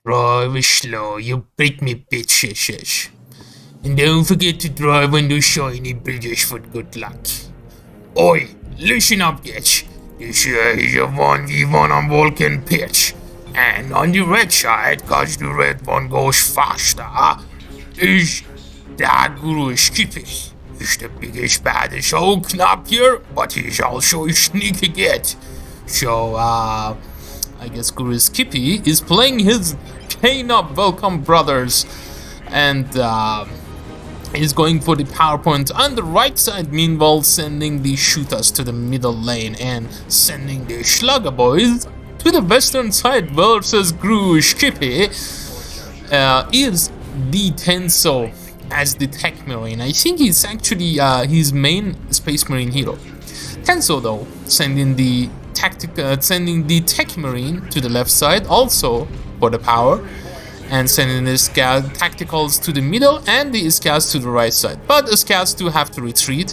Drive slow, you break me bitches. And don't forget to drive on those shiny bridges for good luck. Oi, listen up, bitch. This is a 1v1 on Vulcan pitch. And on the red side, cause the red one goes faster, is that GruruSkippy. He's the biggest, baddest old knob here, but he's also a sneaky kid. So, I guess GruruSkippy is playing his K-Nob Welcome Brothers, and he's going for the PowerPoint on the right side, meanwhile sending the shooters to the middle lane and sending the Slugger Boys to the western side versus GruruSkippy is the Tenso as the Tech Marine. I think he's actually his main Space Marine hero. Tenso though, sending the Tech Marine to the left side, also for the power, and sending the scout tacticals to the middle and the scouts to the right side. But the scouts do have to retreat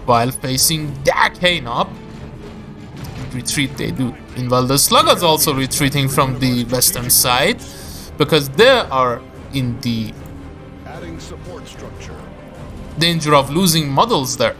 while facing that K-Nob. Retreat they do. Meanwhile, the sluggers also retreating from the western side because they are in the danger of losing models there.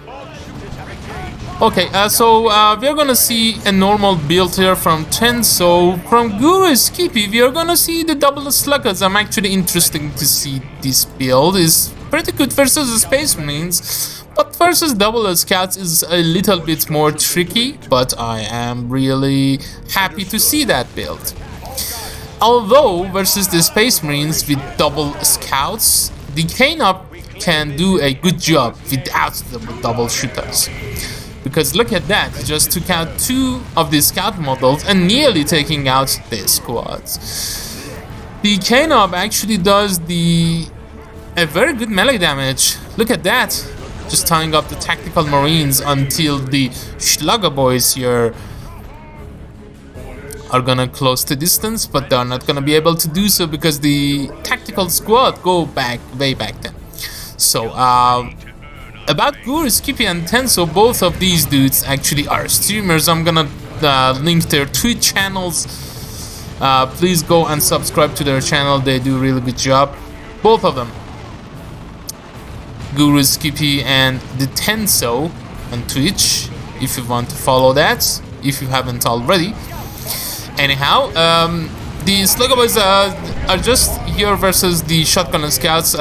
Okay, so we're gonna see a normal build here from Tenso. From GruruSkippy, we are gonna see the double sluggers. I'm actually interested to see this build. Is pretty good versus the Space Marines, but versus double scouts is a little bit more tricky. But I am really happy to see that build. Although versus the Space Marines with double scouts, the K-Nob can do a good job without the double shooters. Because look at that, he just took out 2 of the scout models and nearly taking out their squads. The K-Nob actually does a very good melee damage. Look at that, just tying up the tactical marines until the Slugger Boys here are gonna close the distance, but they're not gonna be able to do so because the tactical squad go way back then. So about GruruSkippy and Tenso, both of these dudes actually are streamers. I'm gonna link their Twitch channels. Please go and subscribe to their channel. They do a really good job. Both of them, GruruSkippy and the Tenso on Twitch, if you want to follow that, if you haven't already. Anyhow, the Slugger Boys are just here versus the shotgun scouts.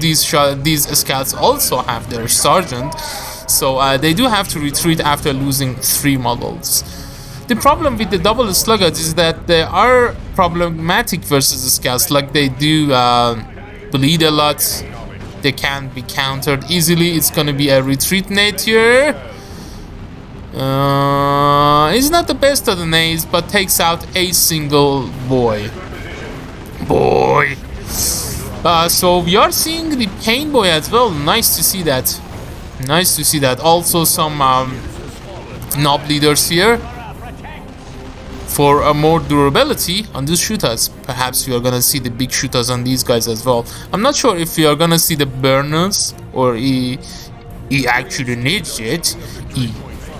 These scouts also have their sergeant, so they do have to retreat after losing 3 models. The problem with the double sluggers is that they are problematic versus the scouts. Like, they do bleed a lot. They can't be countered easily. It's gonna be a retreat nade here. He's not the best of the nades, but takes out a single boy. So we are seeing the Pain Boy as well. Nice to see that. Nice to see that. Also some knob leaders here for a more durability on the shooters. Perhaps we are gonna see the big shooters on these guys as well. I'm not sure if we are gonna see the burners or he actually needs it.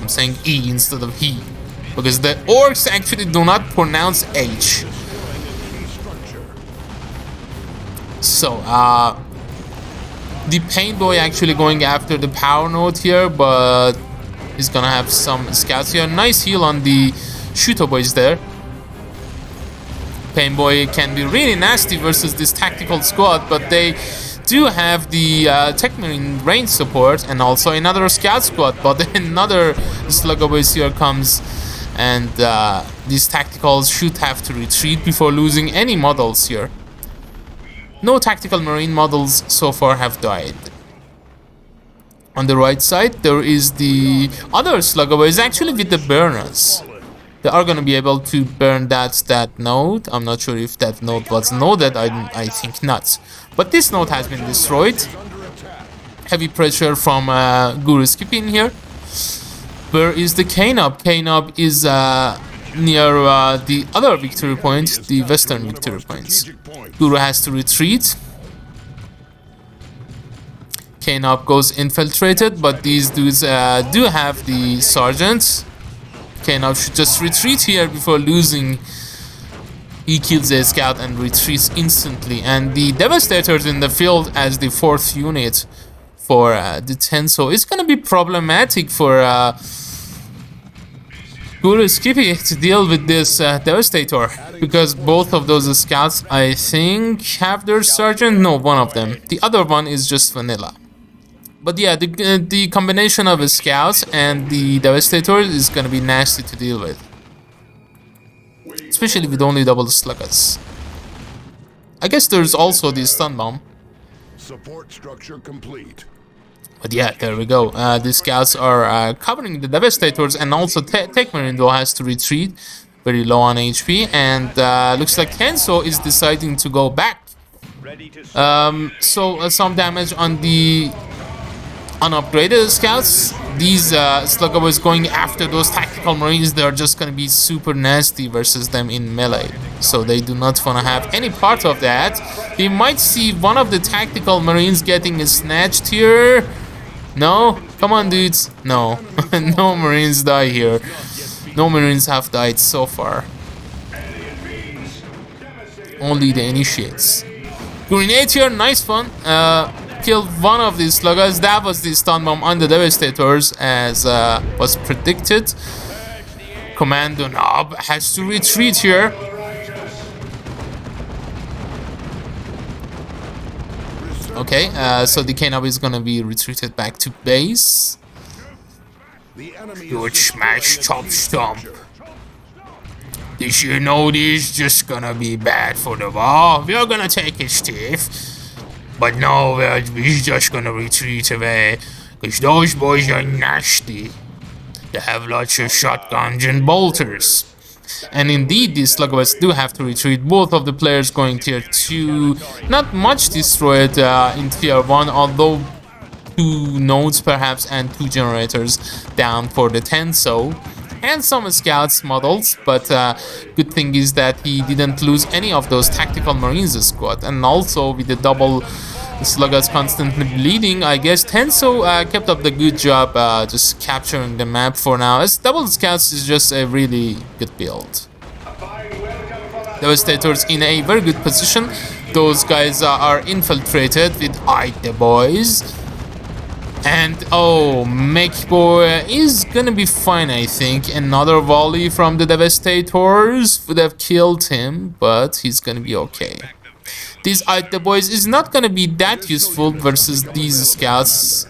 I'm saying E instead of he, because the orcs actually do not pronounce H. So the Pain Boy actually going after the power node here, but he's gonna have some scouts here. Nice heal on the shooter boys there. Pain Boy can be really nasty versus this tactical squad, but they do have the Tech Marine range support and also another scout squad, but another Slugger Boys here comes, and these tacticals should have to retreat before losing any models here. No tactical marine models so far have died. On the right side there is the other Slugger Boys actually with the burners. They are gonna be able to burn that node. I'm not sure if that node was noded. I think not. But this node has been destroyed. Heavy pressure from GruruSkippy in here. Where is the K-Nob? K-Nob is near the other victory point, the western victory points. Guru has to retreat. K-Nob goes infiltrated, but these dudes do have the sergeants. K-Nob should just retreat here before losing He kills the scout and retreats instantly, and the Devastators in the field as the 4th unit for the Tenso is gonna be problematic for GruruSkippy to deal with this Devastator, because both of those scouts, I think, have their sergeant. No, one of them. The other one is just vanilla. But yeah, the combination of the scouts and the Devastator is gonna be nasty to deal with, especially with only double sluggers. I guess there's also the stun bomb. Support structure complete. But yeah, there we go. The scouts are covering the Devastators, and also Tehran has to retreat, very low on HP, and looks like Tenso is deciding to go back. So some damage on the unupgraded scouts. These Slugger boys going after those tactical marines, they are just gonna be super nasty versus them in melee, so they do not want to have any part of that. We might see one of the tactical marines getting snatched here. No, come on dudes. No. No marines die here. No marines have died so far, only the initiates. Grenade here, nice one. Killed one of these sluggers. That was the stun bomb on the Devastators, as was predicted. Commando Knob has to retreat here. Okay, so the K-Knob is gonna be retreated back to base. Good smash, chop, stomp. Did you know this is just gonna be bad for the war? We're gonna take his stiff. But no, we're just gonna retreat away. Because those boys are nasty. They have lots of shotguns and bolters. And indeed, these sluggers do have to retreat. Both of the players going tier 2. Not much destroyed in tier 1, although 2 nodes perhaps and 2 generators down for the Tenso. And some scouts models, but good thing is that he didn't lose any of those tactical marines squad. And also with the double sluggers constantly bleeding, I guess Tenso kept up the good job just capturing the map for now, as double scouts is just a really good build. Devastators in a very good position. Those guys are infiltrated with the boys. And oh, Mech Boy is gonna be fine, I think. Another volley from the Devastators would have killed him, but he's gonna be okay. These the boys is not gonna be that useful versus these scouts.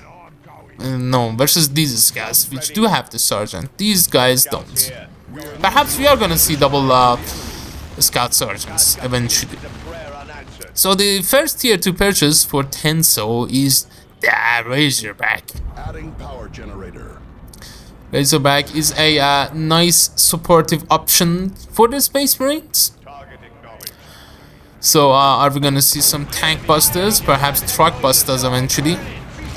No, versus these scouts, which do have the sergeant. These guys don't. Perhaps we are gonna see double scout sergeants eventually. So the first tier to purchase for Tenso is the Razorback. Adding power generator. Razorback is a nice supportive option for the Space Marines. So are we gonna see some tank busters, perhaps truck busters eventually?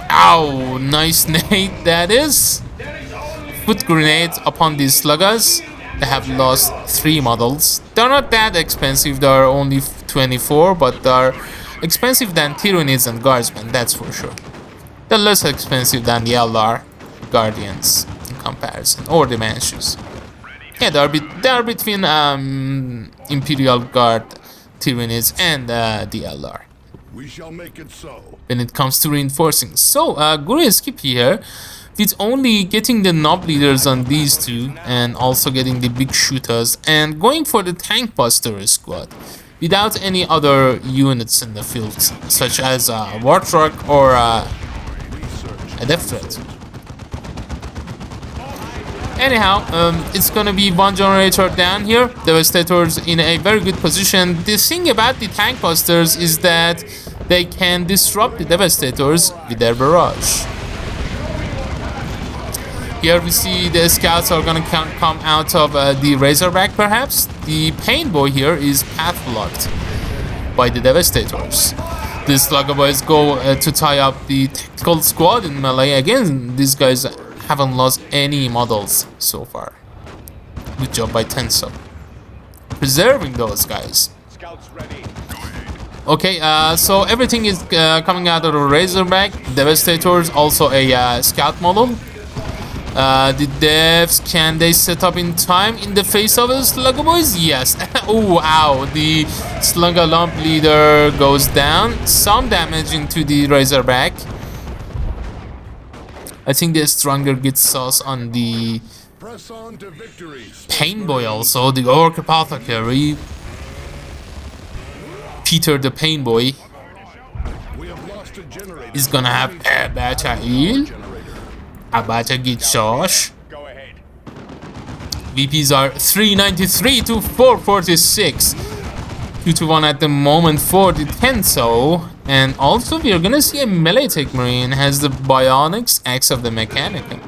Ow, nice nade that is. Foot grenade upon these sluggers. They have lost 3 models. They're not that expensive, they are only 24, but they're expensive than Tyranids and Guardsmen, that's for sure. They're less expensive than the LR Guardians in comparison, or the Manchus. Yeah, they are between Imperial Guard Tyranids and the LR. We shall make it so. When it comes to reinforcing. So, GruruSkippy here, with only getting the knob leaders on these 2, and also getting the big shooters, and going for the tank buster squad, without any other units in the field, such as a war truck or a death threat. Anyhow, it's gonna be 1 generator down here. Devastators in a very good position. The thing about the tank busters is that they can disrupt the Devastators with their barrage. Here we see the scouts are gonna come out of the Razorback perhaps. The Pain Boy here is path blocked by the Devastators. The Slugger Boys go to tie up the tactical squad in melee. Again, these guys haven't lost any models so far. Good job by Tenso. Preserving those guys. Okay, so everything is coming out of the Razorback. Devastators, also a scout model. The devs, can they set up in time in the face of the Slugger boys? Yes. Oh, ow. The Slugger Lump leader goes down. Some damage into the Razorback. I think the stronger gets sauce on the Press on to victory. Pain Boy also, the Orc Apothecary. Peter the Pain Boy We have lost a generator. is gonna have a better heal. A better get sauce. VPs are 393 to 446. 2-1 at the moment for the Tenso. And also we are gonna see a melee tech marine has the Bionics Axe of the Mechanicum.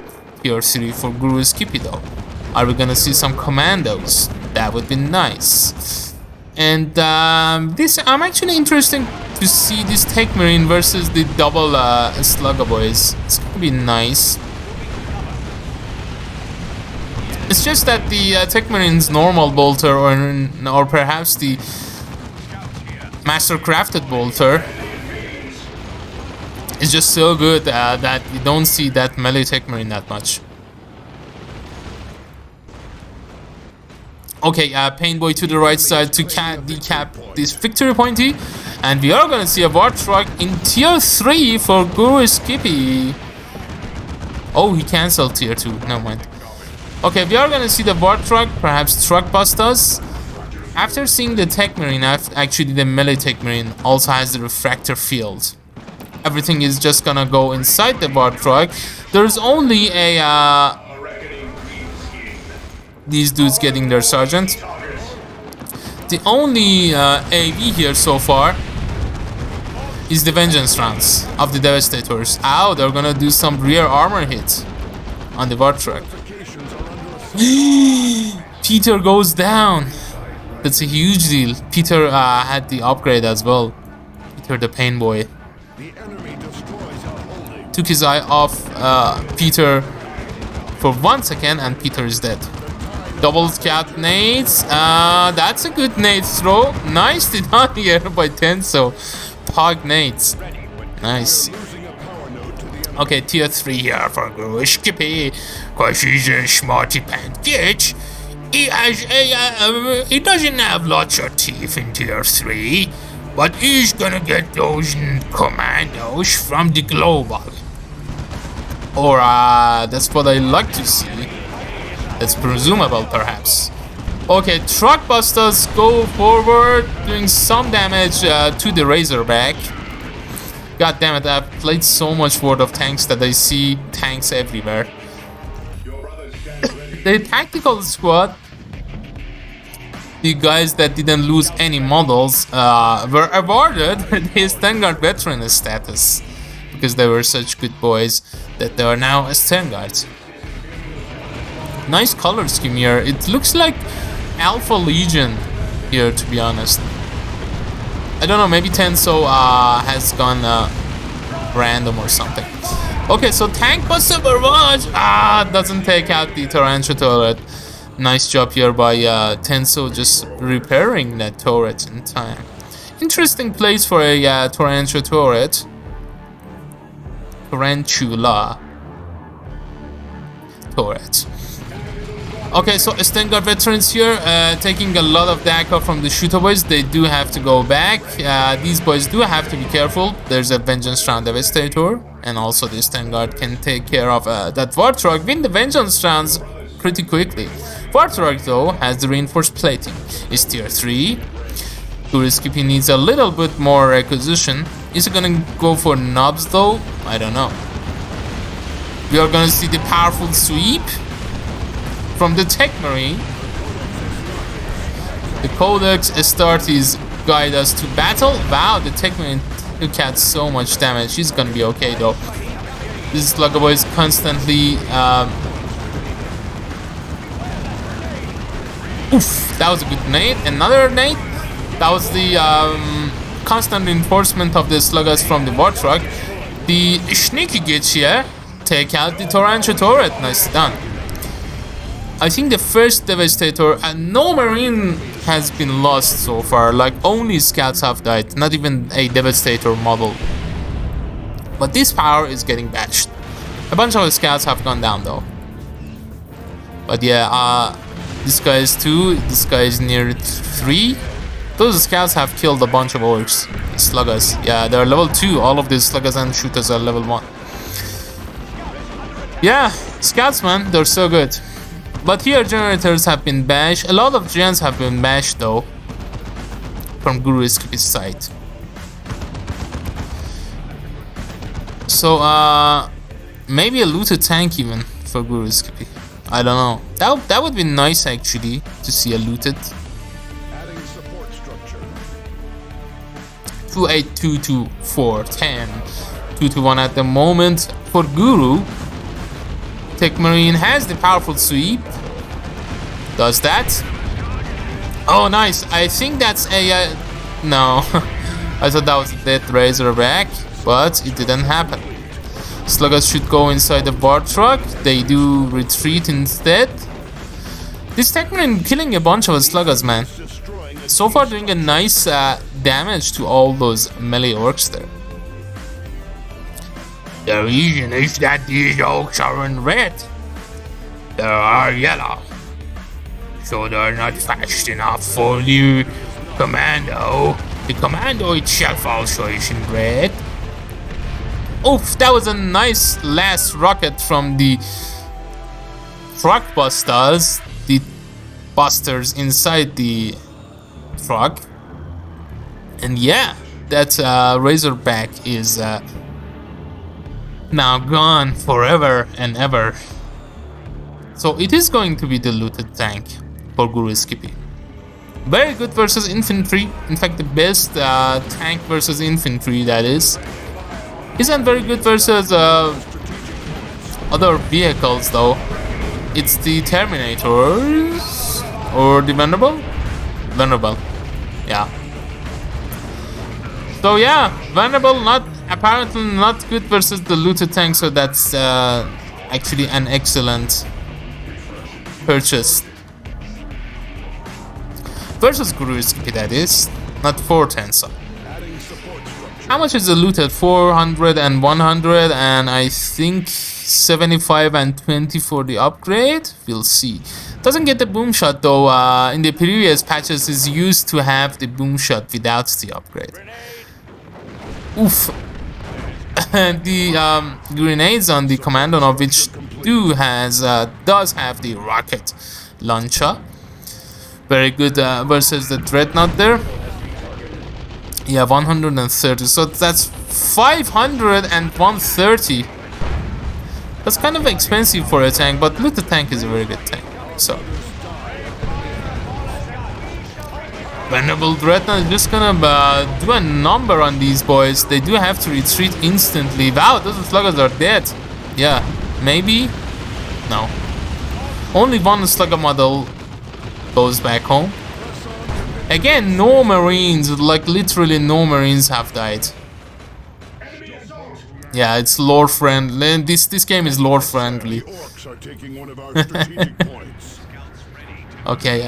Tier 3 for GruruSkippy though. Are we gonna see some commandos? That would be nice. And this, I'm actually interested to see this tech marine versus the double Slugger boys. It's gonna be nice. It's just that the tech marine's normal bolter or perhaps the master crafted bolter is just so good that you don't see that melee tech marine that much. Okay, Pain Boy to the right side to decap this victory pointy. And we are gonna see a war truck in tier 3 for GruruSkippy. Oh, he cancelled tier 2, never mind. Okay, we are gonna see the war truck, perhaps truck busters. After seeing the tech marine, actually the melee tech marine also has the refractor field. Everything is just gonna go inside the war truck. There's only a these dudes getting their sergeant. The only AV here so far is the vengeance rounds of the devastators. Ow, they're gonna do some rear armor hit on the war truck. Peter goes down. That's a huge deal. Peter had the upgrade as well. Peter the Pain Boy took his eye off Peter for 1 second and Peter is dead. Double scout nades. That's a good nade throw. Nicely done here by Tenso. Pog nades. Nice. Okay, tier 3 here for GruruSkippy. Cause he's a smarty pants bitch. He doesn't have lots of teeth in tier 3, but he's gonna get those commandos from the global. Or that's what I like to see. That's presumable, perhaps. Okay, truck busters go forward, doing some damage to the Razorback. God damn it, I've played so much World of Tanks that I see tanks everywhere. The tactical squad, the guys that didn't lose any models, were awarded the Vanguard veteran status because they were such good boys that they are now a Vanguard. Nice color scheme here. It looks like Alpha Legion here, to be honest. I don't know, maybe Tenso has gone random or something. Okay, so Tank Buster Barrage doesn't take out the Tarantula turret. Nice job here by Tenso, just repairing that turret in time. Interesting place for a Tarantula turret. Tarantula turret. Okay, so Vanguard veterans here, taking a lot of DACA from the shooter boys. They do have to go back. These boys do have to be careful. There's a Vengeance Round Devastator, and also this Vanguard can take care of that war truck, win the Vengeance rounds pretty quickly. War truck though has the reinforced plating. It's tier 3. GruruSkippy needs a little bit more acquisition. Is it gonna go for knobs though? I don't know. We are gonna see the powerful sweep from the Tech Marine. The Codex Astartes guide us to battle. Wow, the Tech Marine took out so much damage. She's gonna be okay though. This Slugger Boy is constantly oof, that was a good nade. Another nade. That was the constant reinforcement of the sluggers from the war truck. The sneaky gets here. Take out the Tarantula turret. Nicely done. I think the first Devastator, no Marine has been lost so far. Like, only scouts have died. Not even a Devastator model. But this power is getting bashed. A bunch of scouts have gone down though. But yeah, this guy is 2, this guy is near 3. Those scouts have killed a bunch of orcs, sluggers. Yeah, they're level 2. All of these sluggers and shooters are level 1. Yeah, scouts, man, they're so good. But here generators have been bashed. A lot of gens have been bashed though, from GruruSkippy's side. So maybe a looted tank even for GruruSkippy. I don't know. That would be nice actually to see a looted. 2, 8, 2, 2, 4, 10. 2 to 1 at the moment for Guru. Tech Marine has the powerful sweep. Does that. Oh, nice. I think that's a... no. I thought that was a dead Razorback, but it didn't happen. Sluggers should go inside the bar truck. They do retreat instead. This Tech Marine killing a bunch of sluggers, man. So far doing a nice damage to all those melee orcs there. The reason is that these orcs aren't red. They are yellow. So they're not fast enough for the commando. The commando itself also isn't red. Oof, that was a nice last rocket from the truck busters. The busters inside the truck. And yeah, that Razorback is now gone forever and ever. So it is going to be the looted tank for GruruSkippy. Very good versus infantry. In fact, the best tank versus infantry, that is. Isn't very good versus other vehicles though. It's the Terminators or the Venerable? Venerable, yeah. So yeah, Venerable apparently not good versus the looted tank, so that's actually an excellent purchase. Versus GruruSkippy, that is, not for Tenso. How much is the looted? 400 and 100, and I think 75 and 20 for the upgrade. We'll see. Doesn't get the boom shot though. In the previous patches is used to have the boom shot without the upgrade. Oof. The grenades on the commando of which does have the rocket launcher. Very good versus the dreadnought there. Yeah, 130. So that's 500 and 130. That's kind of expensive for a tank, but looted tank is a very good tank. So Venerable Dreadnought is just gonna do a number on these boys. They do have to retreat instantly. Wow, those sluggers are dead. Yeah, maybe? No. Only one slugger model goes back home. Again, no Marines, like literally no Marines have died. Yeah, it's lore friendly. This game is lore friendly. Okay,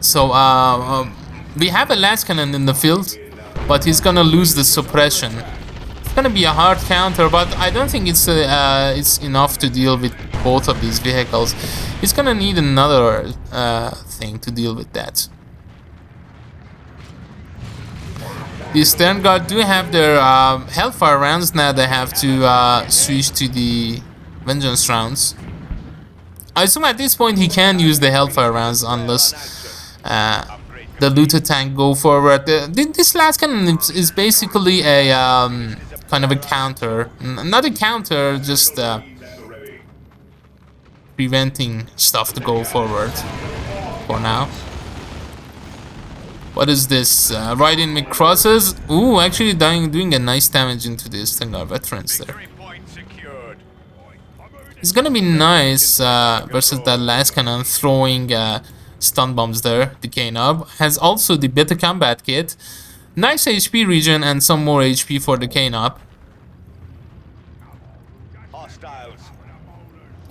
so we have a last cannon in the field, but he's gonna lose the suppression. It's gonna be a hard counter, but I don't think it's enough to deal with both of these vehicles. He's gonna need another thing to deal with that. The Stern Guard do have their Hellfire rounds. Now they have to switch to the Vengeance rounds. I assume at this point he can use the Hellfire rounds unless the looted tank go forward. This last cannon is basically a kind of a counter. Not a counter, just preventing stuff to go forward for now. What is this? Right in mid-crosses. Ooh, actually doing a nice damage into this thing. Our veterans there. It's gonna be nice versus that last cannon throwing stun bombs there. The K-Nub has also the better combat kit. Nice HP regen and some more HP for the K-Nub.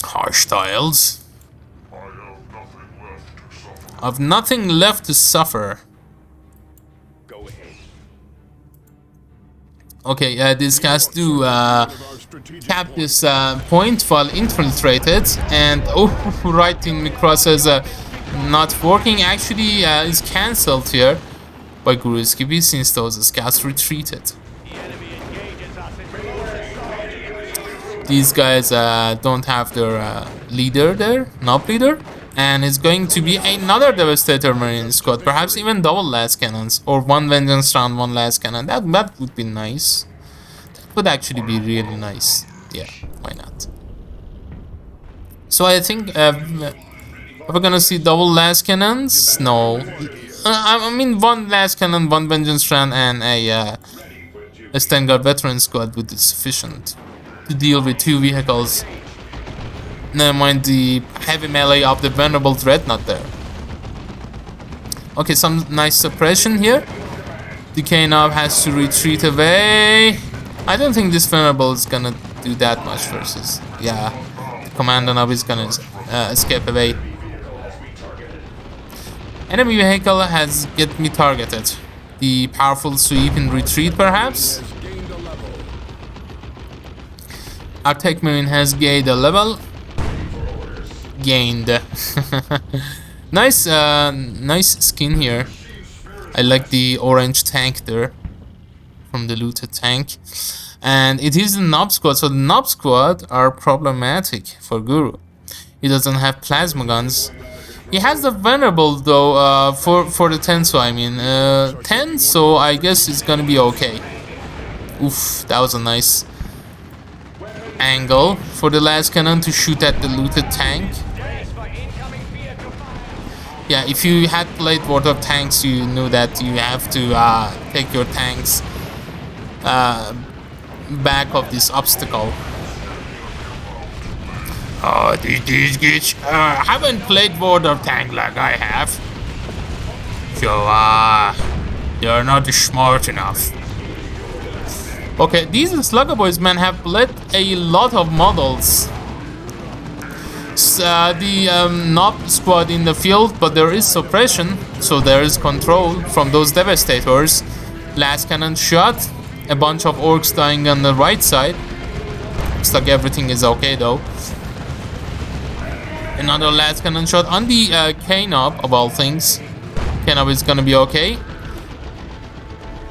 Hostiles. I've nothing left to suffer. Okay, these guys do strategic cap point. this point while infiltrated, and oh, writing crosses not working. Actually, is cancelled here by GruruSkippy since those scouts retreated. These guys don't have their leader there, knob leader, and it's going to be another Devastator Marine squad, perhaps even double last cannons, or one Vengeance round, one last cannon. That would be nice. That would actually be really nice. Yeah, why not? So I think are we gonna see double last cannons? No. I mean one last cannon, one Vengeance round, and a Vanguard veteran squad would be sufficient to deal with 2 vehicles. Never mind the heavy melee of the Venerable Dreadnought there. Okay, some nice suppression here. The Knob has to retreat away. I don't think this Venerable is gonna do that much versus. Yeah, the Commander Knob is gonna escape away. Enemy vehicle has get me targeted. The powerful sweep in retreat, perhaps. Our Tech Marine has gained a level. Gained. Nice, nice skin here. I like the orange tank there from the looted tank, and it is the Knob Squad. So the Knob Squad are problematic for Guru. He doesn't have plasma guns. He has the Venerable though. For the Tenso, I mean, Tenso. I guess it's gonna be okay. Oof, that was a nice angle for the last cannon to shoot at the looted tank. Yeah, if you had played World of Tanks, you knew that you have to take your tanks back of this obstacle. Oh, these kids haven't played World of Tanks like I have. So, they're not smart enough. Okay, these Slugger Boys, man, have played a lot of models. The Knob Squad in the field, but there is suppression, so there is control from those Devastators. Last cannon shot, a bunch of orcs dying on the right side. Looks like everything is okay though. Another last cannon shot on the Knob, of all things. Knob is gonna be okay.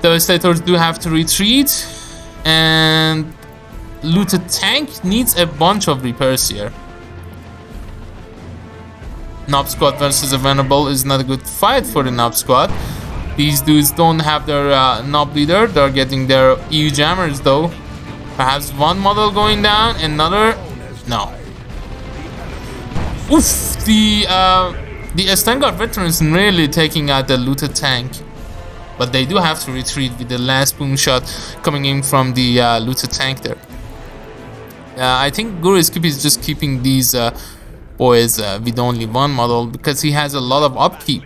Devastators do have to retreat, and looted tank needs a bunch of repairs here. Knob Squad versus a Venerable is not a good fight for the Knob Squad. These dudes don't have their Knob leader. They're getting their EU jammers though. Perhaps one model going down, another. No. Oof! The Vanguard veterans really taking out the looted tank, but they do have to retreat with the last boom shot coming in from the looted tank there. I think GruruSkippy is just keeping these boys with only one model because he has a lot of upkeep.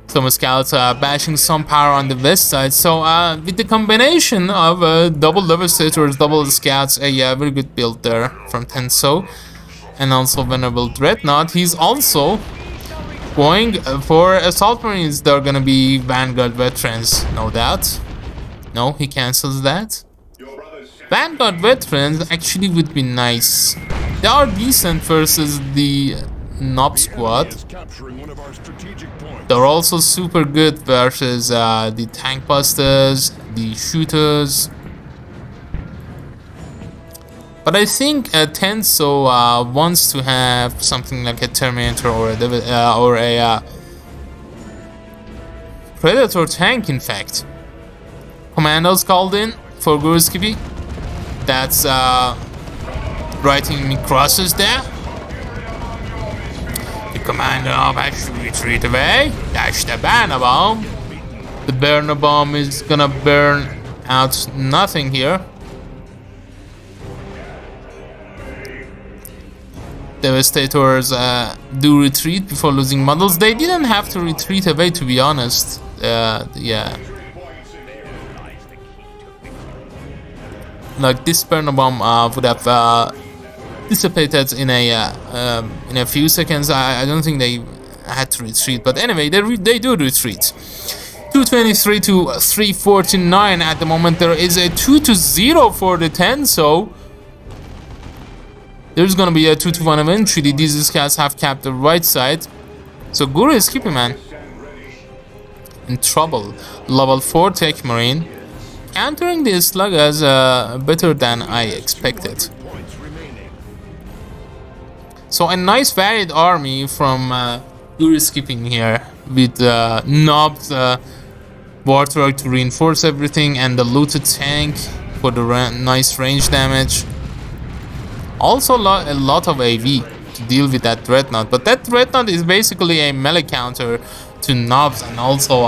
Some scouts bashing some power on the west side. So with the combination of double Devastators, double scouts, a very good build there from Tenso, and also Venerable Dreadnought. He's also going for Assault Marines. They're gonna be Vanguard veterans, no doubt. No, he cancels that. Vanguard veterans actually would be nice. They are decent versus the Knob Squad. They're also super good versus the tank busters, the shooters. But I think Tenso wants to have something like a Terminator or a Predator tank, in fact. Commandos called in for GruruSkippy. That's writing me crosses there. The Commander has to retreat away. That's the banner bomb. The burner bomb is gonna burn out nothing here. Devastators do retreat before losing models. They didn't have to retreat away, to be honest. Yeah. Like this burner bomb would have dissipated in a few seconds. I don't think they had to retreat, but anyway, they do retreat. 223 to 349 at the moment. There is a 2-0 for the Tenso. There's gonna be a 2-1 eventually. These scouts have capped the right side. So GruruSkippy, man, in trouble. Level 4 Tech Marine. Countering the sluggers better than I expected. So a nice varied army from GruruSkippy here, with knobbed Warthog to reinforce everything, and the looted tank for the nice range damage. Also a lot of AV to deal with that Dreadnought, but that Dreadnought is basically a melee counter to knobs and also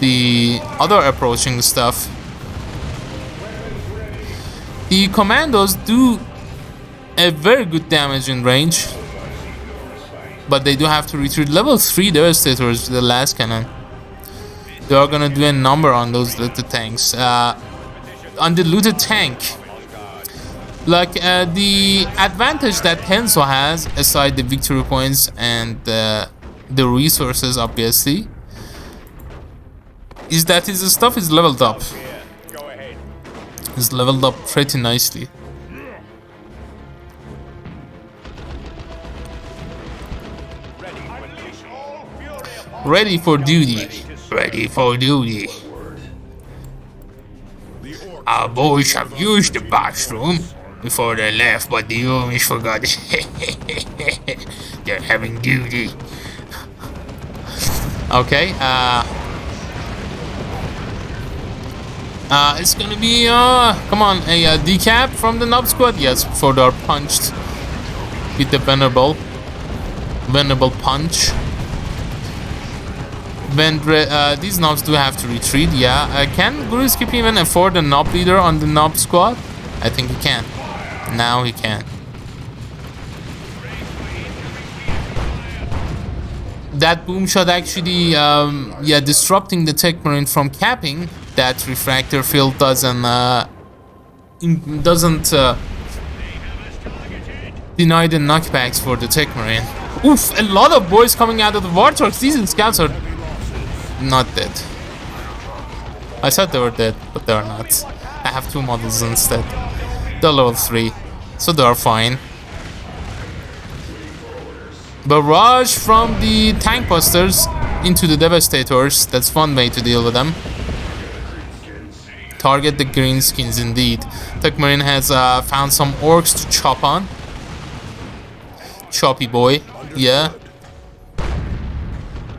the other approaching stuff. The commandos do a very good damage in range, but they do have to retreat. Level 3 Devastators with the last cannon. They are gonna do a number on those looted tanks. On the looted tank, like the advantage that Tenso has, aside the victory points and the resources, obviously, is that his stuff is leveled up. It's leveled up pretty nicely. Ready for duty. Ready for duty. Our boys have used the bathroom before they left, but the homies forgot. They're having duty. Okay, it's gonna be, come on, a decap from the Knob Squad? Yes, before they're punched with the Venerable Punch. These knobs do have to retreat, yeah. Can GruruSkippy even afford a knob leader on the Knob Squad? I think he can. Now he can. That boom shot actually, yeah, disrupting the Tech Marine from capping. That refractor field doesn't deny the knockbacks for the Tech Marine. Oof, a lot of boys coming out of the Warthogs. These scouts are not dead. I thought they were dead, but they are not. I have 2 models instead. They're level 3, so they are fine. Barrage from the tank busters into the Devastators. That's one way to deal with them. Target the greenskins indeed. Tech Marine has found some orcs to chop on. Choppy boy, yeah.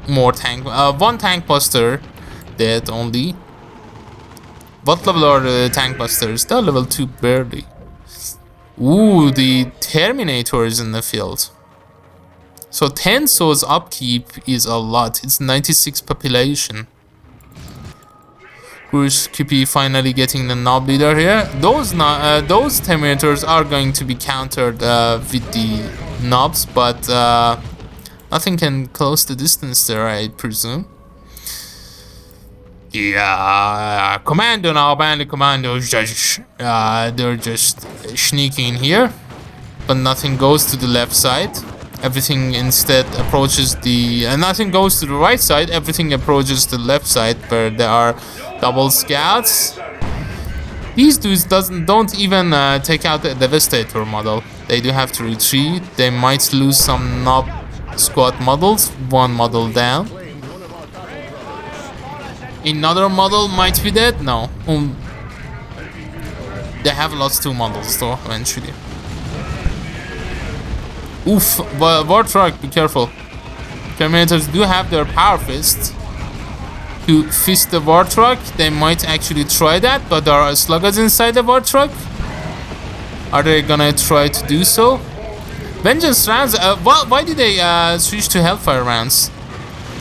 More tank, 1 tank buster dead only. What level are the tank busters? They're level 2 barely. Ooh, the Terminator is in the field. So Tenso's upkeep is a lot. It's 96 population. GruruSkippy finally getting the knob leader here. Those Terminators are going to be countered with the knobs, but nothing can close the distance there, I presume. Yeah, Commando now, bandit commandos just they're just Sneaking here, but nothing goes to the left side. Everything instead approaches the nothing goes to the right side. Everything approaches the left side where there are double scouts. These dudes don't even take out the Devastator model. They do have to retreat. They might lose some Knob Squad models. 1 model down. Another model might be dead. No. They have lost 2 models though eventually. Oof, but Warthog, be careful. Terminators do have their power fist to fist the Warthog. They might actually try that, but there are sluggers inside the Warthog. Are they gonna try to do so? Vengeance rounds, why did they switch to Hellfire rounds?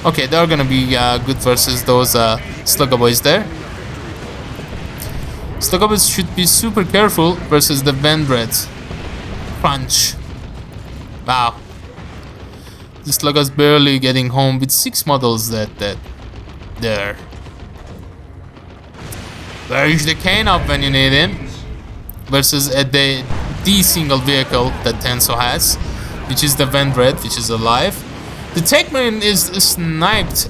Okay, they're gonna be good versus those slugger boys there. Slugger boys should be super careful versus the Vendred Crunch. Wow. This slugger's barely getting home with 6 models that there. Where is the cane up when you need him? Versus the single vehicle that Tenso has, which is the Vendred, which is alive. The Tech Marine is sniped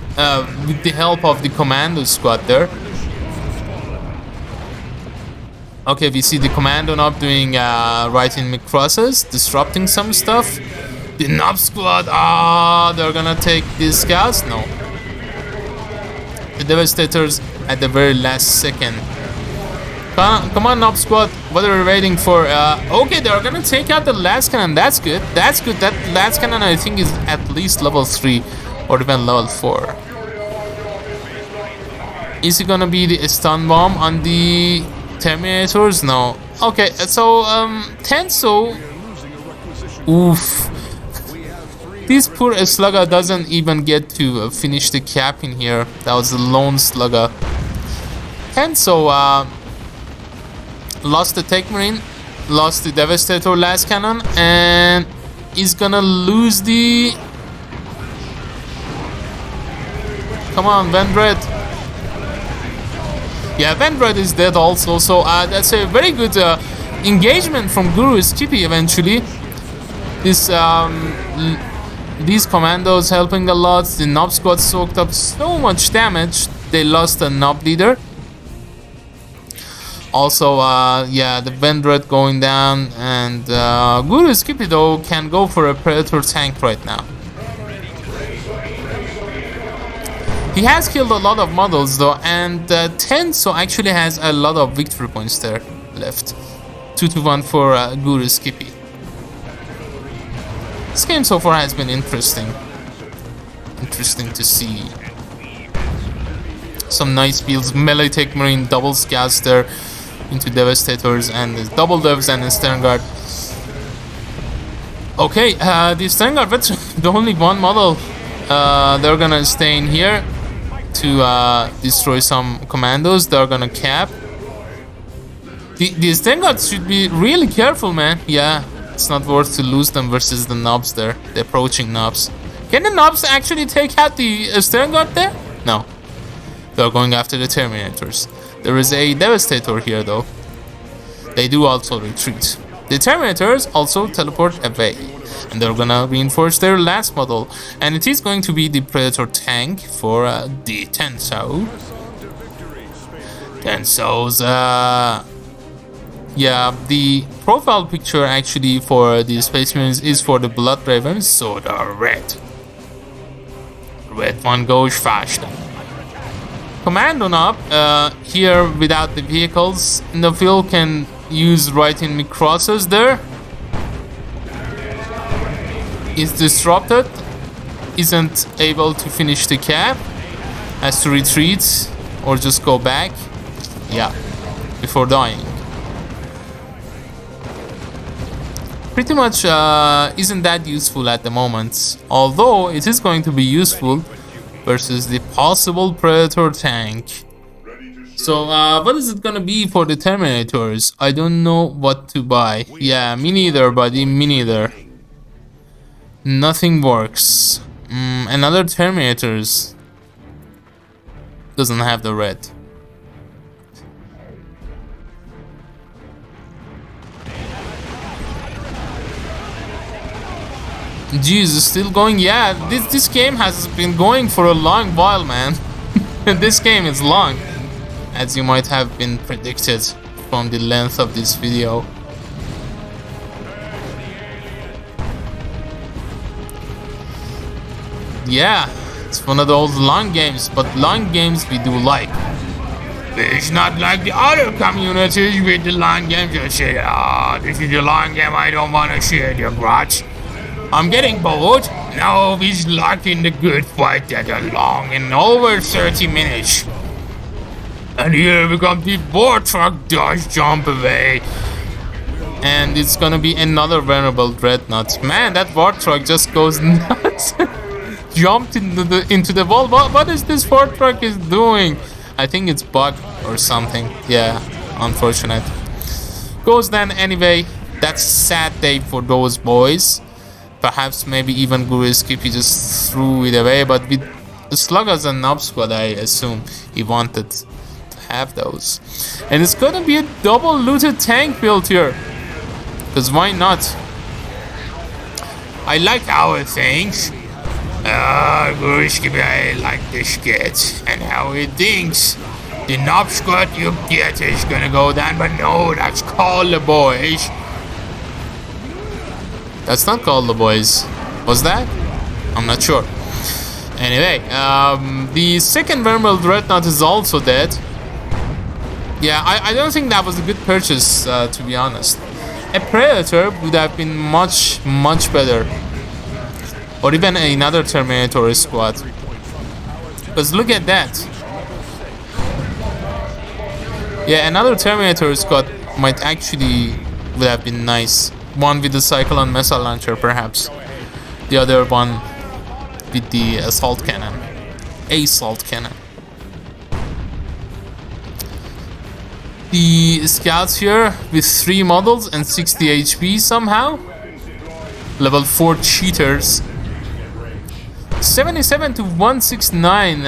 with the help of the commando squad there. Okay, we see the commando knob doing right-in mid-crosses, disrupting some stuff. The knob squad, they're gonna take these scouts? No. The Devastators at the very last second. Come on, knob squad, what are we waiting for? Okay, they're gonna take out the last cannon, that's good. That's good, that last cannon I think is at least level 3 or even level 4. Is it gonna be the stun bomb on the Terminators? No. Okay, so Tenso. Oof. This poor slugger doesn't even get to finish the cap in here. That was a lone slugger. Tenso lost the Tech Marine, lost the Devastator last cannon, and is gonna lose the. Come on, Vendred. Yeah, Vendred is dead also, so that's a very good engagement from GruruSkippy eventually. These commandos helping a lot. The Knob Squad soaked up so much damage, they lost a Knob leader. Also, yeah, the Vendred going down, and GruruSkippy though can go for a Predator tank right now. He has killed a lot of models though, and Tenso actually has a lot of victory points there left. 2-1 for GruruSkippy. This game so far has been interesting. Interesting to see. Some nice builds, melee Tech Marine, double scouts there into Devastators, and the double devs and the Stern Guard. Okay, the Stern Guard veteran, the only one model. They're gonna stay in here to destroy some commandos. They're gonna cap. The Stern Guards should be really careful, man. Yeah, it's not worth to lose them versus the knobs there, the approaching knobs. Can the knobs actually take out the Stern Guard there? No. They're going after the Terminators. There is a Devastator here though. They do also retreat. The Terminators also teleport away. And they're gonna reinforce their last model. And it is going to be the Predator tank for the Tenso. Tenso's, yeah, the profile picture actually for the Space Marines is for the Blood Ravens, so the red one goes faster. Commando knob here without the vehicles in the field can use right-in mid-crosses there. Is disrupted, isn't able to finish the cap, has to retreat or just go back, yeah, before dying. Pretty much isn't that useful at the moment, although it is going to be useful versus the possible Predator tank. So what is it gonna be for the Terminators? I don't know what to buy. Yeah, me neither, buddy, me neither. Nothing works. Another Terminators doesn't have the red. Jeez, still going. Yeah, this game has been going for a long while, man. This game is long, as you might have been predicted from the length of this video. Yeah, it's one of those long games, but long games we do like. It's not like the other communities with the long games that say, this is a long game, I don't want to share your grudge. I'm getting bored. Now he's locked in the good fight that are long and over 30 minutes. And here we come, the board truck does jump away. And it's gonna be another venerable dreadnought. Man, that war truck just goes nuts. Jumped into the wall. What is this war truck is doing? I think it's bugged or something. Yeah, unfortunate. Goes then anyway. That's a sad day for those boys. Perhaps maybe even GruruSkippy just threw it away, but with the Sluggers and Knob Squad, I assume he wanted to have those. And it's gonna be a double looted tank built here. Because why not? I like our things. GruruSkippy, I like this kid and how he thinks. The knob squad you get is gonna go down, but no, that's called the boys. That's not called the boys. Was that? I'm not sure. Anyway, the second Vermeil Dreadnought is also dead. Yeah, I don't think that was a good purchase, to be honest. A Predator would have been much better. Or even another Terminator squad. Because look at that. Yeah, another Terminator squad might actually would have been nice. One with the Cyclone missile launcher, perhaps. The other one with the assault cannon. Assault cannon. The scouts here with 3 models and 60 HP somehow. Level 4 cheaters. 77 to 169.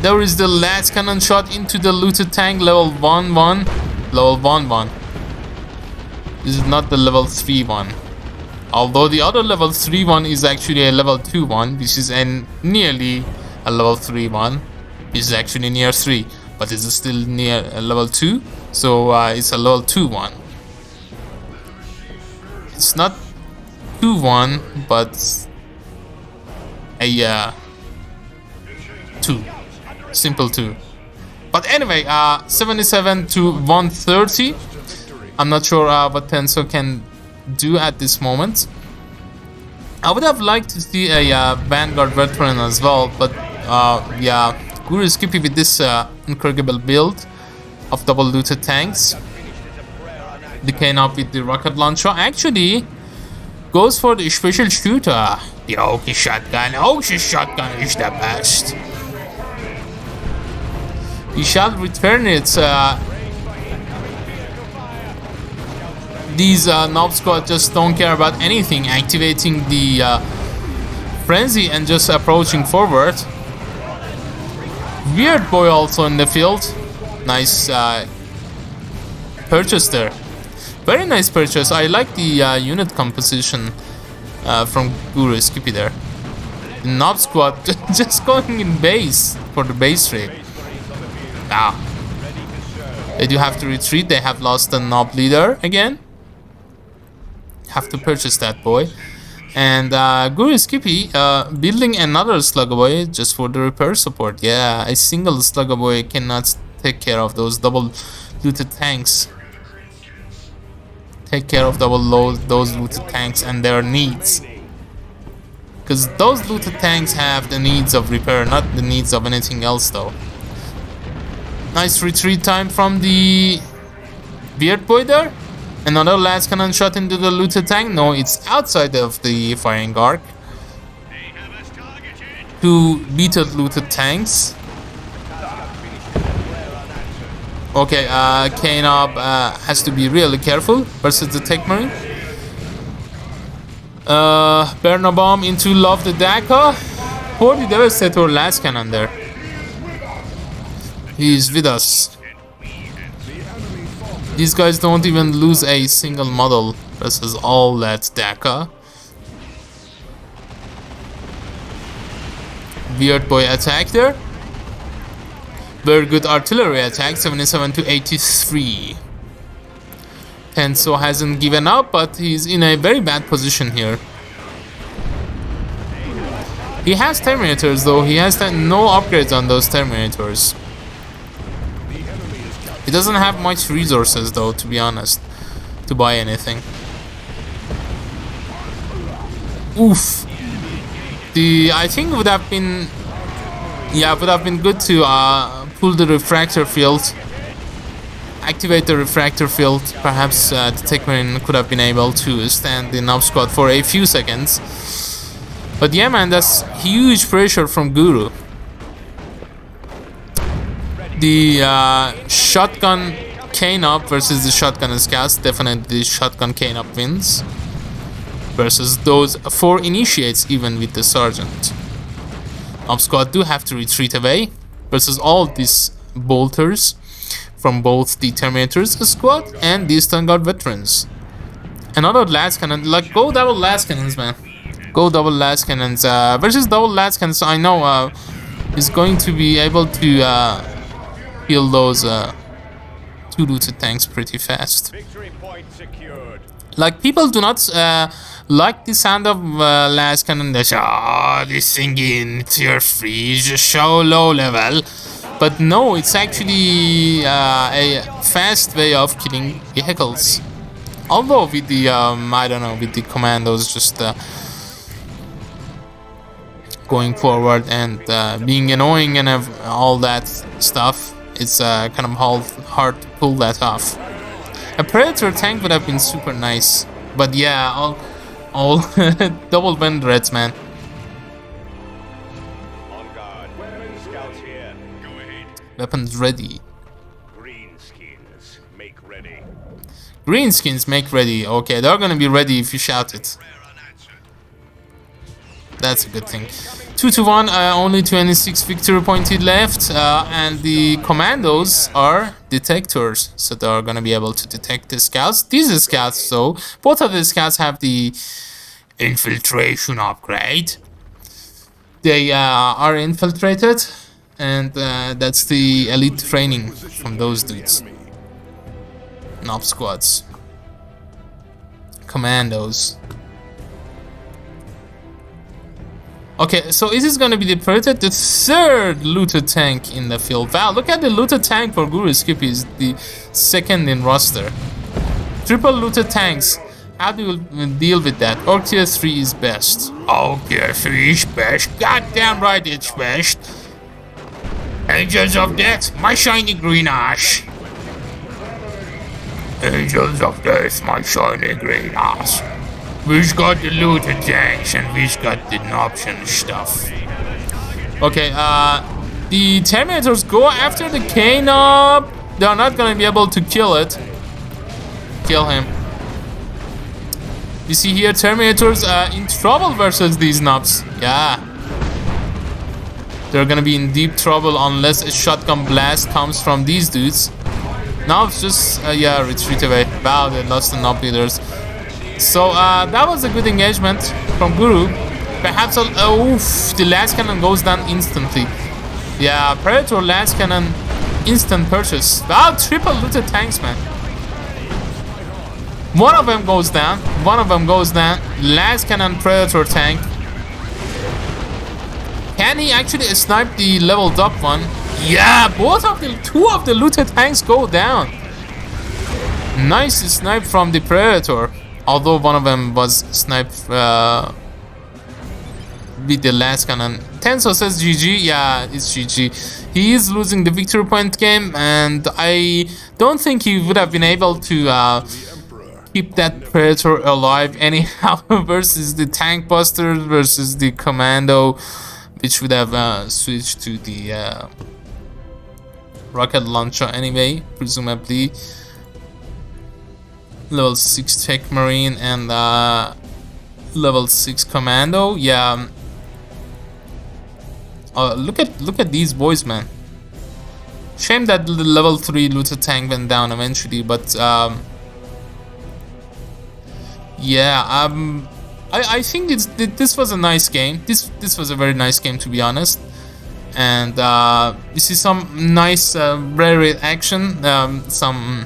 There is the last cannon shot into the looted tank, level 1-1. Level 1-1. This is not the level 3 one. Although the other level 3 one is actually a level 2 one, which is nearly a level 3 one. It's actually near 3, but it's still near a level 2, so it's a level 2 one. It's not 2-1, but a 2. Simple 2. But anyway, 77 to 130. I'm not sure what Tenso can do at this moment. I would have liked to see a Vanguard veteran as well, but yeah, GruruSkippy with this incredible build of double looted tanks, decaying up with the rocket launcher, actually goes for the special shooter. The Oki shotgun. Oki shotgun is the best. He shall return it. These Knob Squad just don't care about anything, activating the frenzy and just approaching forward. Weird Boy also in the field. Nice purchase there. Very nice purchase. I like the unit composition from GruruSkippy there. The Knob Squad just going in base for the base raid. Ah. They do have to retreat. They have lost the Knob leader again. Have to purchase that boy. And GruruSkippy building another Slugger Boy just for the repair support. Yeah, a single Slugger Boy cannot take care of those double looted tanks. Take care of those looted tanks and their needs. Because those looted tanks have the needs of repair, not the needs of anything else though. Nice retreat time from the Beard Boy there. Another last cannon shot into the looted tank. No, it's outside of the firing arc. 2 beaten looted tanks. Okay, K-Nob has to be really careful versus the Tech Marine. Burner Bomb into Love the Daka. For the Devastator last cannon there. He's with us. These guys don't even lose a single model versus all that Daka. Weird Boy attack there. Very good artillery attack, 77 to 83. Tenso hasn't given up, but he's in a very bad position here. He has Terminators though, he has no upgrades on those Terminators. He doesn't have much resources though, to be honest, to buy anything. Oof. I think would have been, yeah, would have been good to pull the refractor field, activate the refractor field. Perhaps the Tech Marine could have been able to stand the Knob Squad for a few seconds. But yeah, man, that's huge pressure from Guru. The shotgun K-Nob versus the shotgun Scouts, definitely the shotgun K-Nob wins. Versus those 4 initiates, even with the Sergeant. Knob Squad do have to retreat away. Versus all these bolters from both the Terminators squad and the Stun Guard veterans. Another last cannon, like go double last cannons, man. Go double las cannons. Versus double las cannons, I know is going to be able to kill those 2 looted tanks pretty fast. Victory point secured. Like, people do not like the sound of las cannon. They say, This thing it's your free, it's just so low level. but no, it's actually a fast way of killing vehicles. Although with the I don't know, with the commandos just going forward and being annoying and all that stuff, it's kind of hard to pull that off. A Predator tank would have been super nice, but yeah, all double Vendreds, man. On guard. Scouts here. Go ahead. Weapons ready. Greenskins, make ready. Greenskins, make ready. Okay, they're gonna be ready if you shout it. That's a good thing. 2-1, only 26 victory pointed left, and the commandos are detectors, so they are gonna be able to detect the scouts. These scouts, though, both of the scouts have the Infiltration upgrade. they are infiltrated, and that's the elite training from those dudes. Knob squads, commandos. Okay, so is this gonna be the Predator? The 3rd looted tank in the field. Wow, look at the looted tank for GruruSkippy is the 2nd in roster. Triple looted tanks. How do you deal with that? Or tier 3 is best. Tier 3 is best. Goddamn right it's best. Angels of Death, my shiny green ass. Angels of Death, my shiny green ass. We've got the looted tanks and we've got the option stuff. Okay, the Terminators go after the K-Nob. They're not gonna be able to kill it. Kill him. You see here, Terminators in trouble versus these knobs. Yeah. They're gonna be in deep trouble unless a shotgun blast comes from these dudes. Now it's just, yeah, retreat away. Wow, they lost the knob leaders. So that was a good engagement from Guru. Perhaps the last cannon goes down instantly. Yeah, Predator last cannon instant purchase. Wow, triple looted tanks, man. One of them goes down. One of them goes down. Last cannon Predator tank. Can he actually snipe the leveled up one? Yeah, two of the looted tanks go down. Nice snipe from the Predator. Although one of them was sniped with the last cannon. Tenso says GG. Yeah, it's GG. He is losing the victory point game, and I don't think he would have been able to keep that Predator alive anyhow versus the tank busters versus the commando, which would have switched to the rocket launcher anyway, presumably. Level 6 Tech Marine and level 6 Commando. Yeah. Look at these boys, man. Shame that the level 3 looted tank went down eventually, but yeah. I think this was a nice game. This was a very nice game, to be honest. And you see some nice rare action, some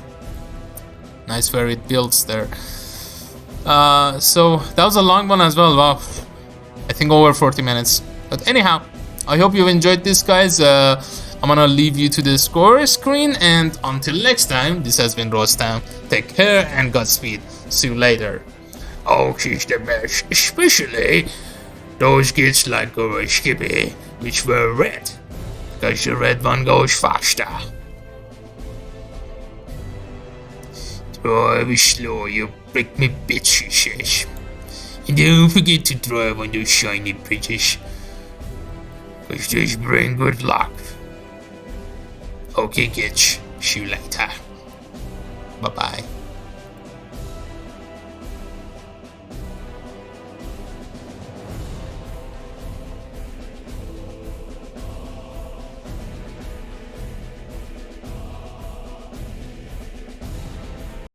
nice varied builds there. So that was a long one as well. Wow, I think over 40 minutes. But anyhow, I hope you enjoyed this, guys. I'm gonna leave you to the score screen, and until next time, this has been Rostam. Take care and Godspeed. See you later. She's the best, especially those kids like GruruSkippy, which were red, because the red one goes faster. Drive slow, you prick me bitch, he says. And don't forget to drive on those shiny bridges, cause those bring good luck. Okay kids, see you later. Bye bye.